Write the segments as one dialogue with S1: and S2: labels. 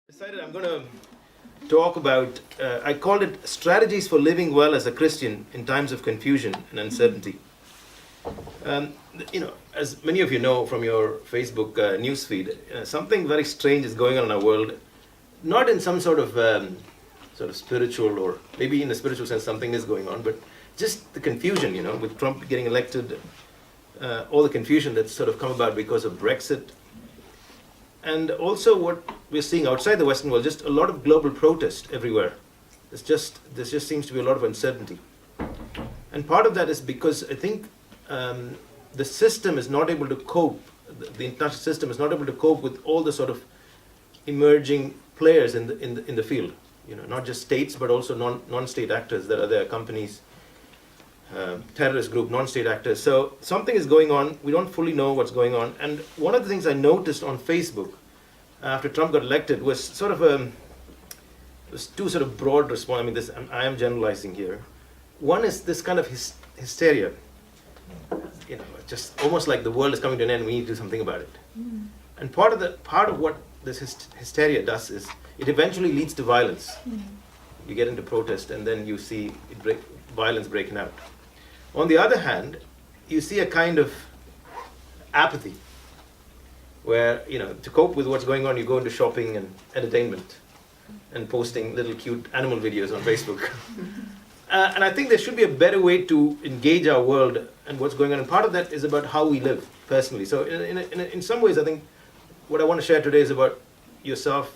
S1: Decided I'm going to talk about, I called it strategies for living well as a Christian in times of confusion and uncertainty. Um, as many of you know from your Facebook news feed, something very strange is going on in our world, not in some sort of spiritual, or maybe in a spiritual sense something is going on, but just the confusion, with Trump getting elected, all the confusion that's sort of come about because of Brexit. And also what we're seeing outside the Western world, just a lot of global protest everywhere. There just seems to be a lot of uncertainty. And part of that is because I think the system is not able to cope, the international system is not able to cope with all the sort of emerging players in the field. Not just states, but also non-state actors that are there, companies, terrorist group, non-state actors. So something is going on. We don't fully know what's going on. And one of the things I noticed on Facebook after Trump got elected was two sort of broad response. I mean, I am generalizing here. One is this kind of hysteria. Just almost like the world is coming to an end. We need to do something about it. Mm. And part of what this hysteria does is it eventually leads to violence. Mm. You get into protest, and then you see violence breaking out. On the other hand, you see a kind of apathy where, to cope with what's going on, you go into shopping and entertainment and posting little cute animal videos on Facebook. And I think there should be a better way to engage our world and what's going on. And part of that is about how we live personally. So in some ways, I think what I want to share today is about yourself,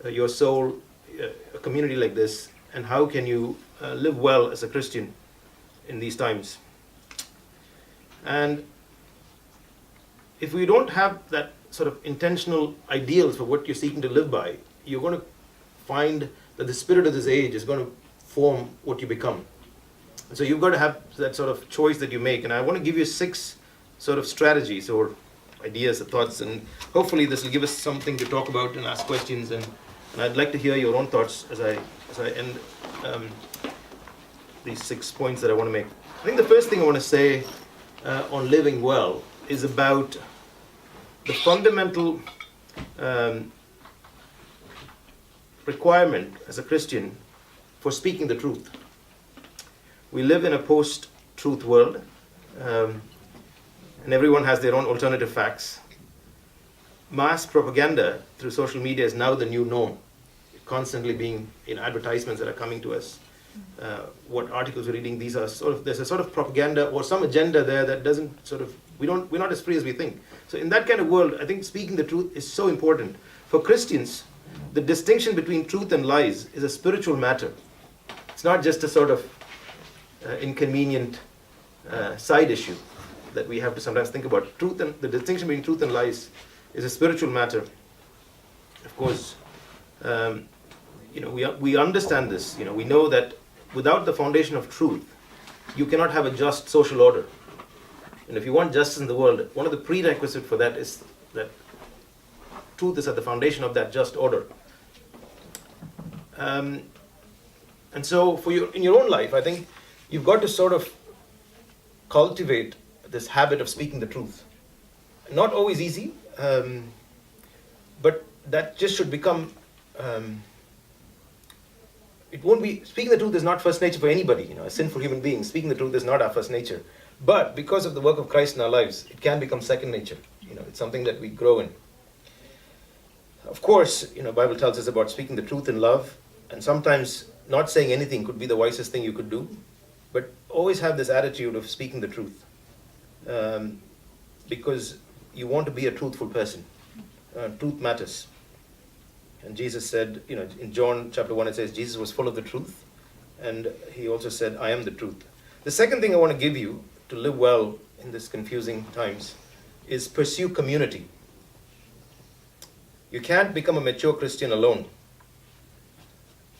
S1: your soul, a community like this, and how can you live well as a Christian in these times. And if we don't have that sort of intentional ideals for what you're seeking to live by, you're going to find that the spirit of this age is going to form what you become. And so you've got to have that sort of choice that you make. And I want to give you 6 sort of strategies or ideas or thoughts, and hopefully this will give us something to talk about and ask questions. And I'd like to hear your own thoughts as I end these 6 points that I want to make. I think the first thing I want to say on living well is about the fundamental requirement as a Christian for speaking the truth. We live in a post-truth world, and everyone has their own alternative facts. Mass propaganda through social media is now the new norm, constantly being in advertisements that are coming to us. What articles we're reading, there's a sort of propaganda or some agenda there that doesn't we're not as free as we think. So in that kind of world, I think speaking the truth is so important. For Christians, the distinction between truth and lies is a spiritual matter. It's not just a sort of inconvenient side issue that we have to sometimes think about. The distinction between truth and lies is a spiritual matter. Of course, we understand this. We know that without the foundation of truth, you cannot have a just social order. And if you want justice in the world, one of the prerequisites for that is that truth is at the foundation of that just order. And so in your own life, I think you've got to sort of cultivate this habit of speaking the truth. Not always easy, but that just should become, it won't be, speaking the truth is not first nature for anybody, a sinful human being. Speaking the truth is not our first nature. But because of the work of Christ in our lives, it can become second nature. It's something that we grow in. Of course, Bible tells us about speaking the truth in love, and sometimes not saying anything could be the wisest thing you could do, but always have this attitude of speaking the truth, because you want to be a truthful person. Truth matters. And Jesus said, in John chapter 1, it says Jesus was full of the truth, and he also said, I am the truth. The second thing I want to give you to live well in this confusing times is pursue community. You can't become a mature Christian alone.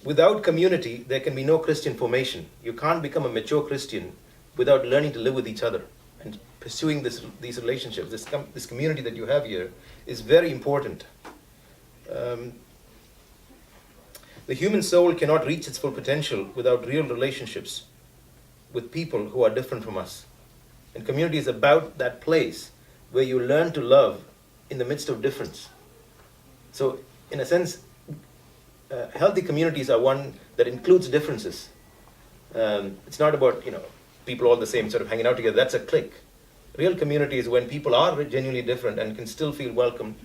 S1: Without community, there can be no Christian formation. You can't become a mature Christian without learning to live with each other and pursuing these relationships. This community that you have here is very important. The human soul cannot reach its full potential without real relationships with people who are different from us. And community is about that place where you learn to love in the midst of difference. So in a sense, healthy communities are one that includes differences. It's not about, people all the same sort of hanging out together. That's a clique. Real community is when people are genuinely different and can still feel welcome,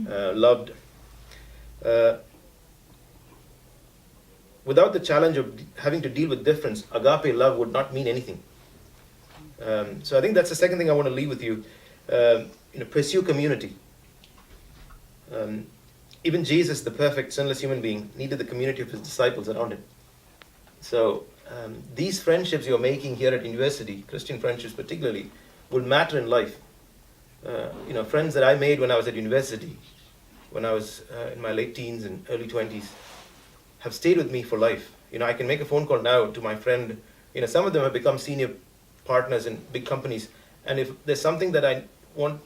S1: loved. Without the challenge of having to deal with difference, agape love would not mean anything. So I think that's the second thing I want to leave with you. Pursue community. Even Jesus, the perfect, sinless human being, needed the community of his disciples around him. So these friendships you're making here at university, Christian friendships particularly, will matter in life. Friends that I made when I was at university, when I was in my late teens and early 20s, have stayed with me for life. I can make a phone call now to my friend. Some of them have become senior partners in big companies. And if there's something that I want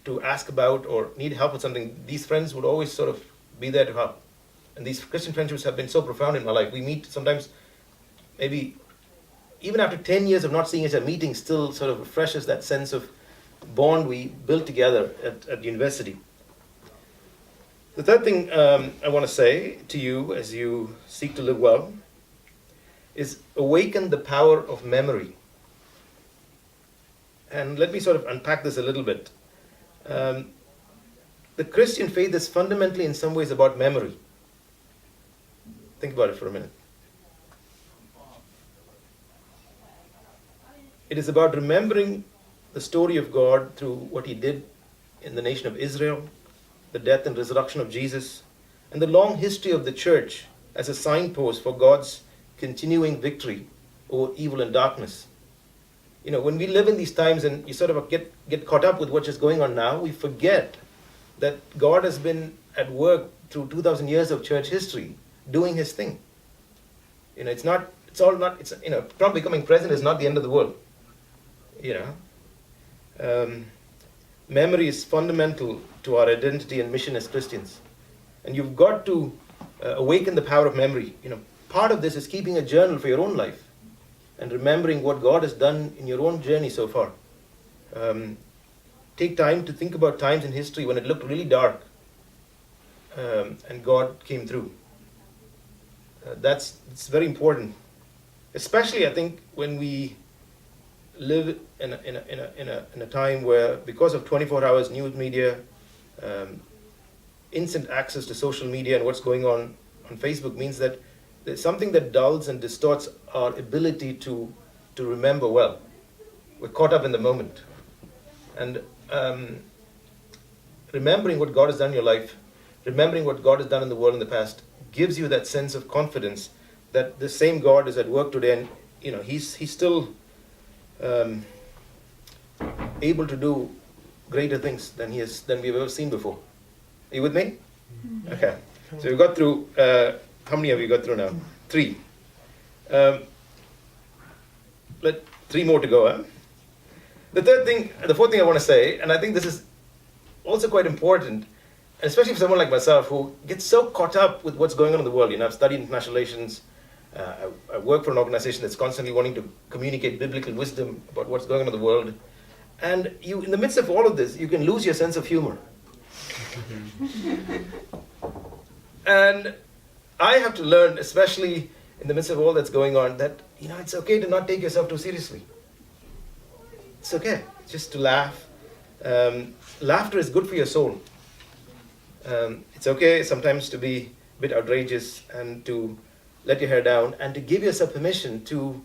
S1: to ask about or need help with something, these friends would always sort of be there to help. And these Christian friendships have been so profound in my life. We meet sometimes, maybe even after 10 years of not seeing each other, meeting still sort of refreshes that sense of bond we built together at university. The third thing I want to say to you as you seek to live well is awaken the power of memory. And let me sort of unpack this a little bit. The Christian faith is fundamentally in some ways about memory. Think about it for a minute. It is about remembering the story of God through what he did in the nation of Israel, the death and resurrection of Jesus, and the long history of the church as a signpost for God's continuing victory over evil and darkness. When we live in these times and you sort of get caught up with what is going on now, we forget that God has been at work through 2,000 years of church history, doing his thing. Trump becoming president is not the end of the world. Memory is fundamental to our identity and mission as Christians. And you've got to awaken the power of memory. Part of this is keeping a journal for your own life and remembering what God has done in your own journey so far. Take time to think about times in history when it looked really dark and God came through. It's very important, especially I think when we live in a time where, because of 24 hours news media, instant access to social media and what's going on Facebook means that there's something that dulls and distorts our ability to remember well. We're caught up in the moment. And remembering what God has done in your life, remembering what God has done in the world in the past, gives you that sense of confidence that the same God is at work today, and He's still able to do greater things than we've ever seen before. Are you with me? Okay. So we got through. How many have you got through now? 3. Let 3 more to go. Huh? The fourth thing I want to say, and I think this is also quite important, especially for someone like myself who gets so caught up with what's going on in the world. I've studied international relations. I work for an organization that's constantly wanting to communicate biblical wisdom about what's going on in the world. And you, in the midst of all of this, you can lose your sense of humor. And I have to learn, especially in the midst of all that's going on, that it's okay to not take yourself too seriously. It's okay just to laugh. Laughter is good for your soul. It's okay sometimes to be a bit outrageous and to let your hair down and to give yourself permission to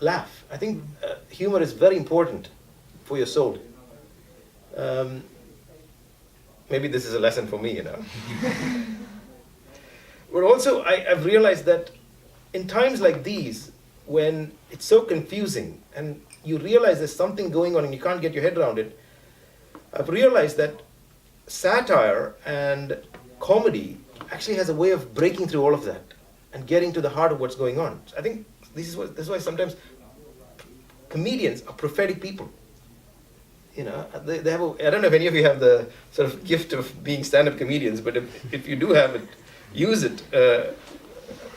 S1: laugh. I think humor is very important for your soul. Maybe this is a lesson for me, But also, I've realized that in times like these, when it's so confusing and you realize there's something going on and you can't get your head around it, I've realized that satire and comedy actually has a way of breaking through all of that and getting to the heart of what's going on. I think this is why sometimes comedians are prophetic people. They have I don't know if any of you have the sort of gift of being stand-up comedians, but if you do have it, use it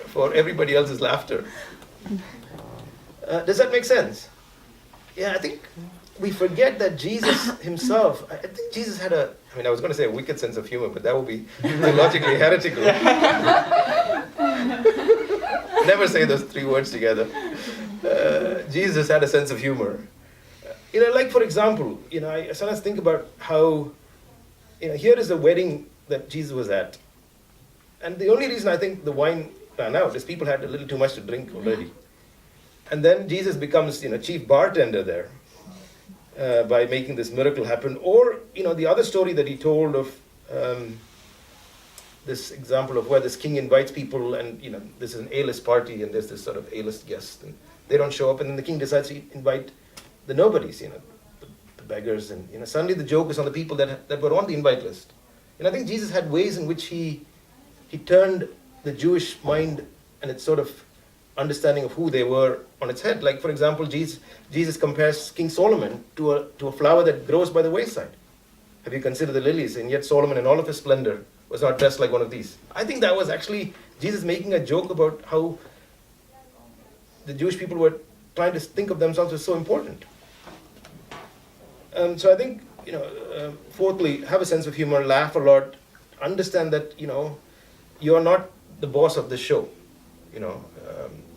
S1: for everybody else's laughter. Does that make sense? Yeah, I think we forget that Jesus himself, I think Jesus had I was going to say a wicked sense of humor, but that would be theologically heretical. Never say those three words together. Jesus had a sense of humor. Like for example, I sometimes think about how, here is a wedding that Jesus was at. And the only reason I think the wine ran out is people had a little too much to drink already. And then Jesus becomes, chief bartender there by making this miracle happen. Or, the other story that he told of this example of where this king invites people and, this is an A-list party and there's this sort of A-list guest and they don't show up and then the king decides to invite the nobodies, the beggars and, suddenly the joke is on the people that were on the invite list. And I think Jesus had ways in which he turned the Jewish mind and its sort of understanding of who they were on its head. Like, for example, Jesus compares King Solomon to a flower that grows by the wayside. Have you considered the lilies? And yet Solomon in all of his splendor was not dressed like one of these. I think that was actually Jesus making a joke about how the Jewish people were trying to think of themselves as so important. So I think, fourthly, have a sense of humor, laugh a lot, understand that, you're not the boss of the show.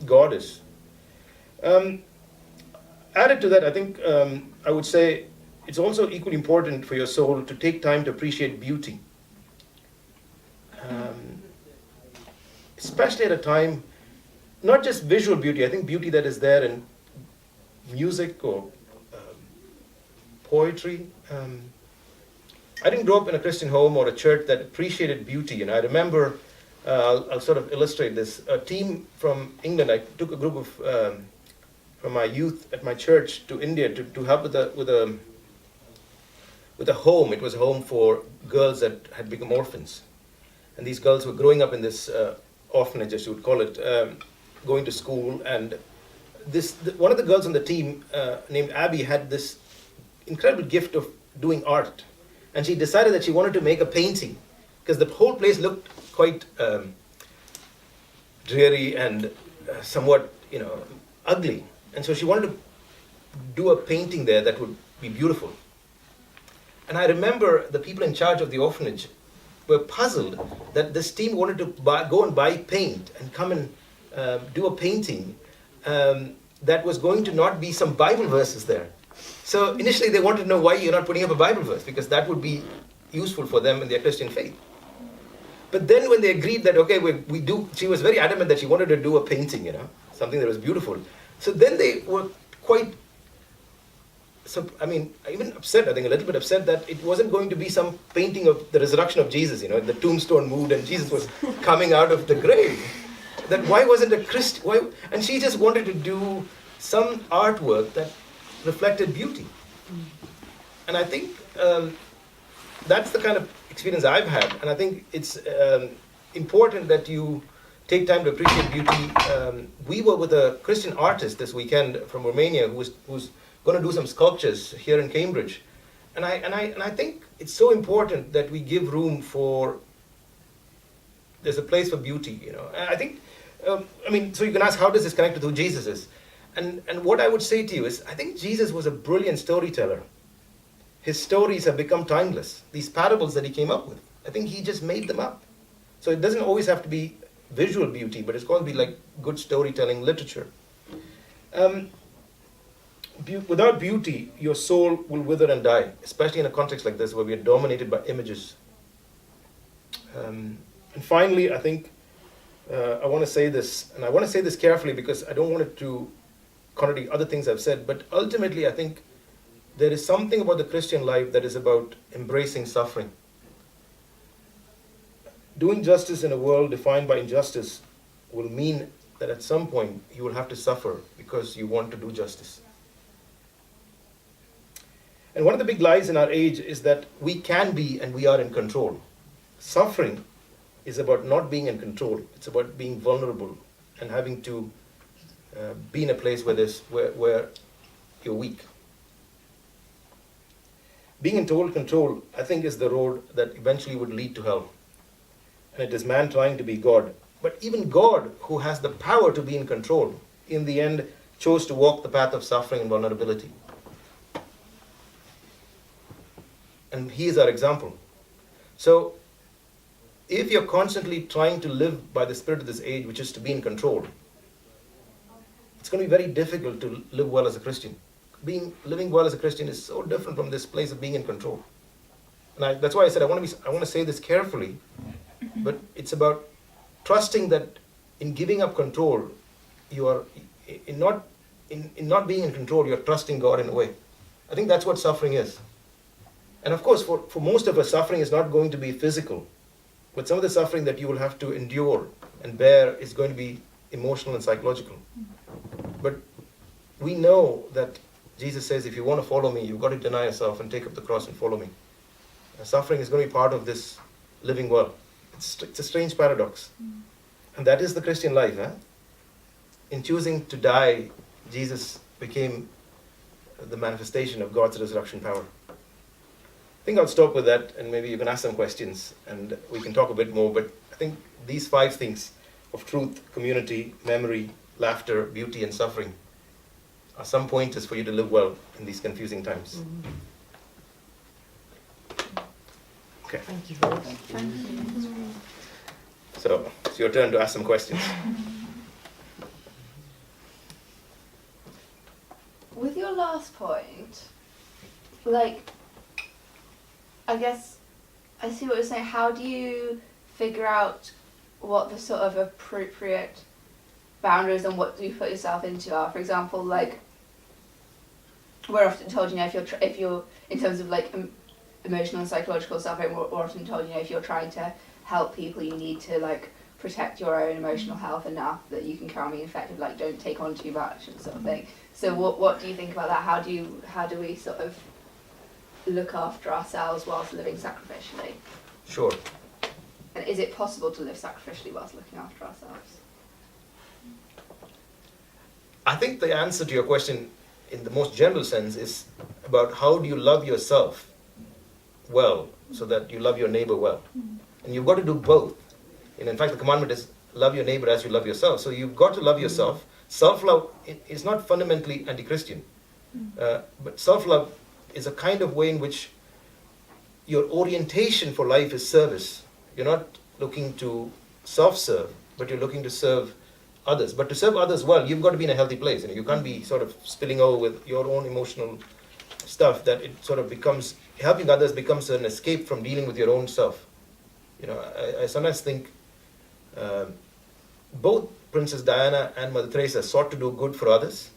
S1: God is. Added to that, I think I would say it's also equally important for your soul to take time to appreciate beauty. Especially at a time, not just visual beauty, I think beauty that is there in music or poetry. I didn't grow up in a Christian home or a church that appreciated beauty. I remember, I'll sort of illustrate this. A team from England, I took a group of from my youth at my church to India to help with a home. It was a home for girls that had become orphans, and these girls were growing up in this orphanage, as you would call it, going to school. And one of the girls on the team, named Abby, had this incredible gift of doing art. And she decided that she wanted to make a painting because the whole place looked quite dreary and somewhat, ugly. And so she wanted to do a painting there that would be beautiful. And I remember the people in charge of the orphanage were puzzled that this team wanted to go and buy paint and come and do a painting that was going to not be some Bible verses there. So initially they wanted to know why you're not putting up a Bible verse, because that would be useful for them in their Christian faith. But then when they agreed that, okay, we do, she was very adamant that she wanted to do a painting, something that was beautiful. So then they were quite, even upset, I think a little bit upset that it wasn't going to be some painting of the resurrection of Jesus, the tombstone moved and Jesus was coming out of the grave. That why wasn't a Christian, and she just wanted to do some artwork that reflected beauty. And I think that's the kind of experience I've had, and I think it's important that you take time to appreciate beauty. We were with a Christian artist this weekend from Romania who's going to do some sculptures here in Cambridge, and I think it's so important that we give room for. There's a place for beauty, And I think, so you can ask, how does this connect to who Jesus is? And what I would say to you is, I think Jesus was a brilliant storyteller. His stories have become timeless. These parables that he came up with, I think he just made them up. So it doesn't always have to be visual beauty, but it's got to be like good storytelling literature. Without beauty, your soul will wither and die, especially in a context like this where we are dominated by images. And finally, I think I want to say this, and I want to say this carefully because I don't want it to contradict other things I've said, but ultimately I think there is something about the Christian life that is about embracing suffering. Doing justice in a world defined by injustice will mean that at some point you will have to suffer because you want to do justice. And one of the big lies in our age is that we can be and we are in control. Suffering is about not being in control. It's about being vulnerable and having to be in a place where you're weak. Being in total control, I think, is the road that eventually would lead to hell. And it is man trying to be God. But even God, who has the power to be in control, in the end chose to walk the path of suffering and vulnerability. and he is our example. So if you're constantly trying to live by the spirit of this age, which is to be in control, it's going to be very difficult to live well as a Christian. Living well as a Christian is so different from this place of being in control. And that's why I said I want to say this carefully, but it's about trusting that in giving up control, you are in not being in control, you're trusting God in a way. I think that's what suffering is. And of course, for most of us, suffering is not going to be physical, but some of the suffering that you will have to endure and bear is going to be emotional and psychological. But we know that Jesus says, if you want to follow me, you've got to deny yourself and take up the cross and follow me. Suffering is going to be part of this living well. It's a strange paradox. And that is the Christian life. In choosing to die, Jesus became the manifestation of God's resurrection power. I think I'll stop with that, and maybe you can ask some questions and we can talk a bit more. But I think these 5 things of truth, community, memory, laughter, beauty, and suffering are some pointers for you to live well in these confusing times. Okay.
S2: Thank you very much.
S1: So it's your turn to ask some questions.
S3: With your last point, like, I guess I see what you're saying. How do you figure out what the sort of appropriate boundaries and what do you put yourself into are? For example, like, we're often told, if you're in terms of like emotional and psychological suffering, we're often told, if you're trying to help people, you need to like protect your own emotional health enough that you can carry on being effective. Like, don't take on too much and sort of thing. So what do you think about that? How do we sort of look after ourselves whilst living sacrificially?
S1: Sure.
S3: And is it possible to live sacrificially whilst looking after ourselves?
S1: I think the answer to your question in the most general sense is about how do you love yourself well so that you love your neighbor well. And you've got to do both. And in fact, the commandment is love your neighbor as you love yourself. So you've got to love yourself. Self-love is not fundamentally anti-Christian. But self-love is a kind of way in which your orientation for life is service. You're not looking to self-serve, but you're looking to serve others. But to serve others well, you've got to be in a healthy place. You can't be sort of spilling over with your own emotional stuff that it sort of becomes, helping others becomes an escape from dealing with your own self. I sometimes think both Princess Diana and Mother Teresa sought to do good for others,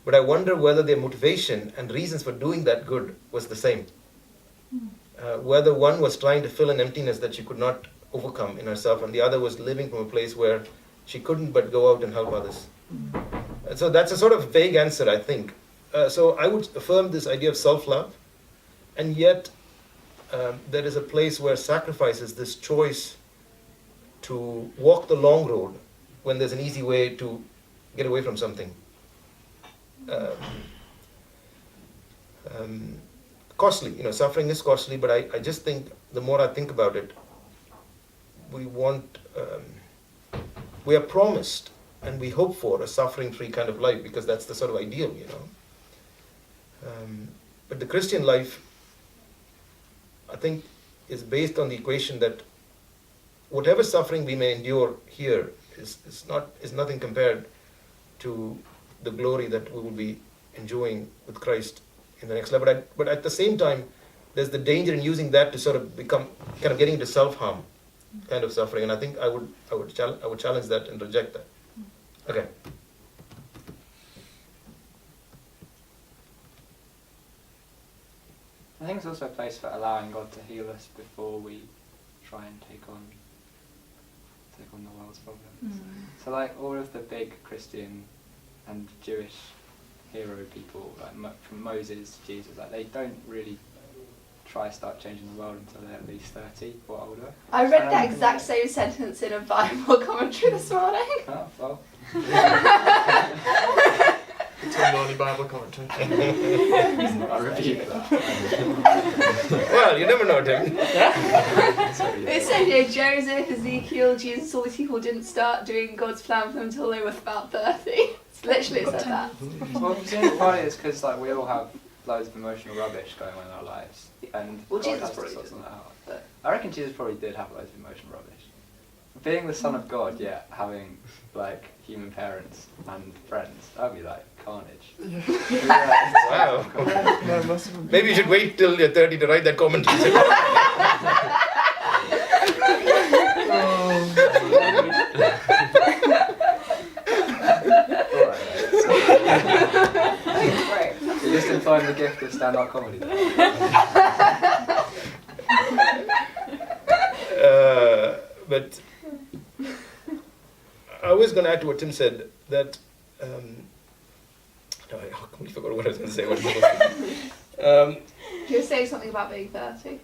S1: but I wonder whether their motivation and reasons for doing that good was the same. Whether one was trying to fill an emptiness that she could not overcome in herself, and the other was living from a place where she couldn't but go out and help others. And so that's a sort of vague answer, I think. So I would affirm this idea of self-love, and yet there is a place where sacrifice is this choice to walk the long road when there's an easy way to get away from something. Costly, suffering is costly, but I just think the more I think about it, we are promised and we hope for a suffering-free kind of life because that's the sort of ideal, But the Christian life, I think, is based on the equation that whatever suffering we may endure here is nothing compared to the glory that we will be enjoying with Christ in the next level. But at the same time, there's the danger in using that to sort of become kind of getting into self-harm kind of suffering, and I think I would challenge that and reject that. Okay.
S4: I think it's also a place for allowing God to heal us before we try and take on the world's problems. So like all of the big Christian and Jewish hero people, like from Moses, Jesus, like they don't really try to start changing the world until they're at least 30 or older.
S3: I read that exact same sentence in a Bible commentary this morning.
S4: Oh, well.
S2: It's the only Bible commentary.
S4: I repeat that.
S1: Well, you never know, Tim.
S3: It said, Joseph, Ezekiel, Jesus, all these people didn't start doing God's plan for them until they were about 30. It's literally said that.
S4: Well, the funny is because like we all have loads of emotional rubbish going on in our lives, and
S3: Well,
S4: God
S3: Jesus
S4: has to
S3: probably
S4: sort
S3: didn't,
S4: something out.
S3: but-
S4: I reckon Jesus probably did have loads of emotional rubbish. Being the son of God, yet having like human parents and friends, that'd be like carnage.
S1: Wow.
S2: No, it must have been.
S1: Maybe you should wait till you're 30 to write that commentary.
S3: Right.
S4: You're just implying the gift of stand-up comedy.
S1: But I was going to add to what Tim said that no, I completely forgot what I was going to say. What was I supposed to
S3: You were saying something about being 30.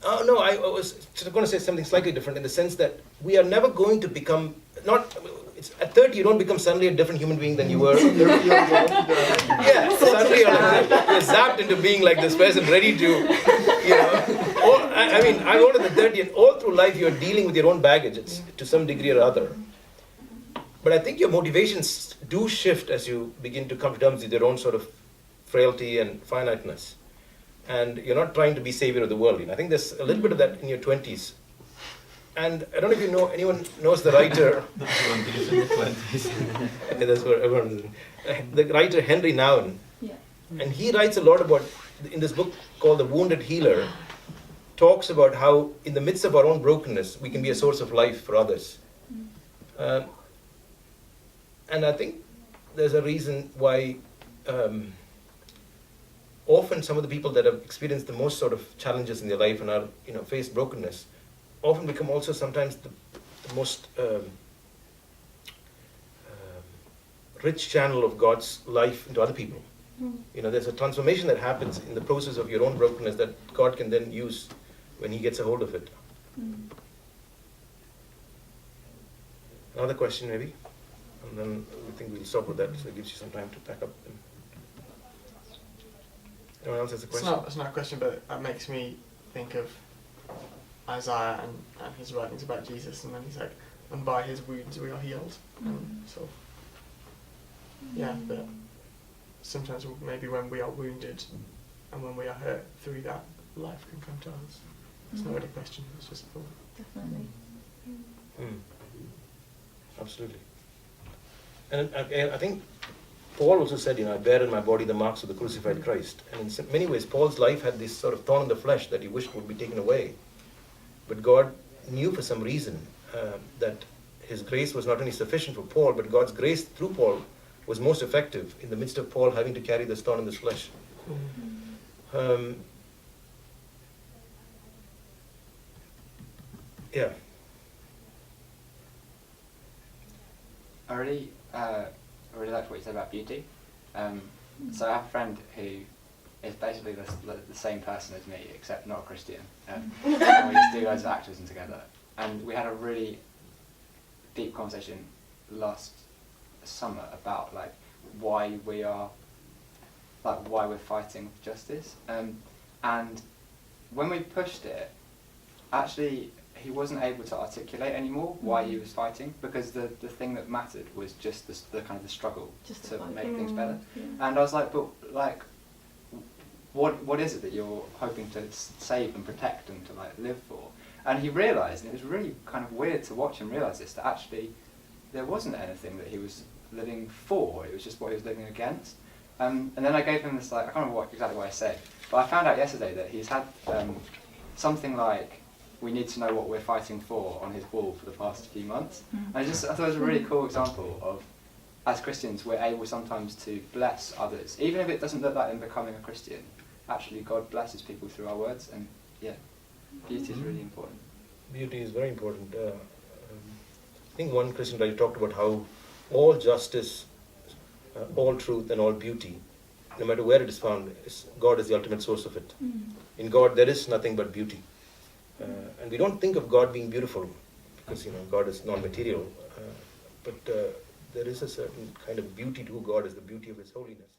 S1: Oh no, I was going to say something slightly different in the sense that we are never going to become at 30 you don't become suddenly a different human being than you were. Yeah, suddenly you're zapped into being like this person, ready to, I mean, I'm older than 30, and all through life you're dealing with your own baggage to some degree or other. But I think your motivations do shift as you begin to come to terms with your own sort of frailty and finiteness. And you're not trying to be savior of the world. I think there's a little bit of that in your 20s. And I don't know if anyone knows the writer. Okay, that's what everyone. The writer Henry Nouwen.
S3: Yeah.
S1: And he writes a lot about, in this book called The Wounded Healer, talks about how in the midst of our own brokenness, we can be a source of life for others. And I think there's a reason why often some of the people that have experienced the most sort of challenges in their life and are, faced brokenness, often become also sometimes the most rich channel of God's life into other people. There's a transformation that happens in the process of your own brokenness that God can then use when He gets a hold of it. Another question maybe? And then I think we'll stop with that, so it gives you some time to pack up. Anyone else has a question?
S2: It's not a question, but it makes me think of Isaiah and his writings about Jesus, and then he's like, and by his wounds we are healed. And so, yeah, but sometimes maybe when we are wounded and when we are hurt, through that, life can come to us. It's not really a question, it's just a thought.
S3: Definitely.
S1: Absolutely. And I think Paul also said, I bear in my body the marks of the crucified Christ. And in many ways, Paul's life had this sort of thorn in the flesh that he wished would be taken away. But God knew for some reason that His grace was not only sufficient for Paul, but God's grace through Paul was most effective in the midst of Paul having to carry this thorn in his flesh. Yeah.
S4: I really liked what you said about beauty. So I have a friend who is basically the same person as me, except not a Christian. And we used to do loads of activism together. And we had a really deep conversation last summer about why we're fighting for justice. And when we pushed it, actually he wasn't able to articulate anymore why he was fighting, because the thing that mattered was just the kind of the struggle
S3: Just
S4: to
S3: the fight.
S4: make things better.
S3: Yeah.
S4: And I was like, but what is it that you're hoping to save and protect and to live for? And he realised, and it was really kind of weird to watch him realise this, that actually there wasn't anything that he was living for, it was just what he was living against. And then I gave him this, I can't remember exactly what I said, but I found out yesterday that he's had something like, "We need to know what we're fighting for" on his wall for the past few months. And I thought it was a really cool example of, as Christians, we're able sometimes to bless others, even if it doesn't look like them becoming a Christian. Actually, God blesses people through our words, and yeah, beauty is really important.
S1: Beauty is very important. I think one Christian writer talked about how all justice, all truth, and all beauty, no matter where it is found, God is the ultimate source of it. In God, there is nothing but beauty. And we don't think of God being beautiful because God is non-material, but there is a certain kind of beauty to who God is, the beauty of His holiness.